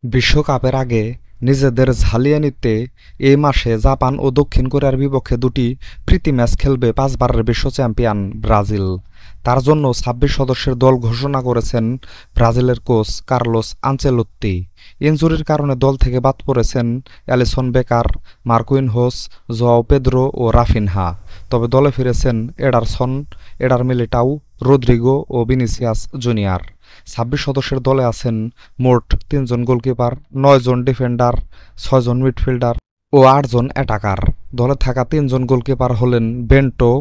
বিশ্বকাপের আগে নিজেদের ঝালিয়ে নিতে এই মাসে জাপান ও দক্ষিণ কোরিয়ার বিপক্ষে দুটি প্রীতি ম্যাচ খেলবে পাঁচবারের বিশ্ব চ্যাম্পিয়ন ব্রাজিল। তার জন্য ২৬ সদস্যের দল ঘোষণা করেছেন ব্রাজিলের কোচ কার্লোস আনচেলোত্তি। ইনজুরির কারণে দল থেকে বাদ পড়েছেন Alisson Becker, Marquinhos, Joao Pedro ও রাফিনহা। তবে দলে ফিরেছেন এডারসন, এডার মিলিটাউ, রদ্রিগো ও ভিনিসিয়াস জুনিয়র। ২৬ সদস্যের দলে আছেন মোট ৩ জন গোলকিপার, ৯ জন ডিফেন্ডার, ৬ জন মিডফিল্ডার ও ৮ জন অ্যাটাকার। দলে থাকা ৩ জন গোলকিপার হলেন বেন্টো,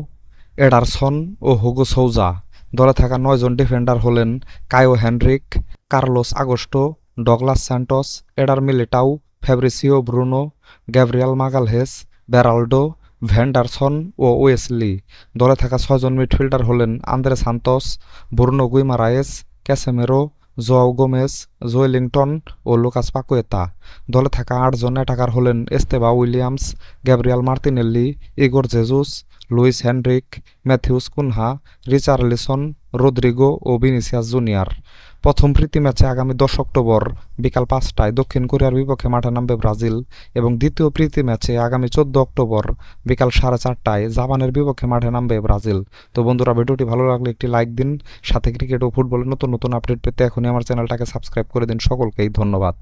এডারসন ও হুগো সৌজা। দলে থাকা ৯ জন ডিফেন্ডার হলেন Caio Henrique, Carlos Augusto, Douglas Santos, Eder Militao, Fabricio Bruno, Gabriel Magalhaes, Beraldo, Vanderson ও ওয়েসলি। দলে থাকা ৬ জন মিডফিল্ডার হলেন Andre Santos, Bruno Guimaraes, Casemiro, Joao Gomes, Joelinton ও লুকাস পাকুয়েতা। দলে থাকা ৮ জন অ্যাটাকার হলেন Estevao Williams, Gabriel Martinelli, Igor Jesus, Luis Henrique, Matheus Cunha, Richarlison, Rodrigo ও ভিনিসিয়াস জুনিয়র। প্রথম প্রীতি ম্যাচে আগামী ১০ অক্টোবর বিকাল ৫টায় দক্ষিণ কোরিয়ার বিপক্ষে মাঠে নামবে ব্রাজিল এবং দ্বিতীয় প্রীতি ম্যাচে আগামী ১৪ অক্টোবর বিকাল ৪:৩০টায় জাপানের বিপক্ষে মাঠে নামবে ব্রাজিল। তো বন্ধুরা, ভিডিওটি ভালো লাগলে একটি লাইক দিন, সাথে ক্রিকেট ও ফুটবলের নতুন নতুন আপডেট পেতে এখনই আমার চ্যানেলটাকে সাবস্ক্রাইব করে দিন। সকলকেই ধন্যবাদ।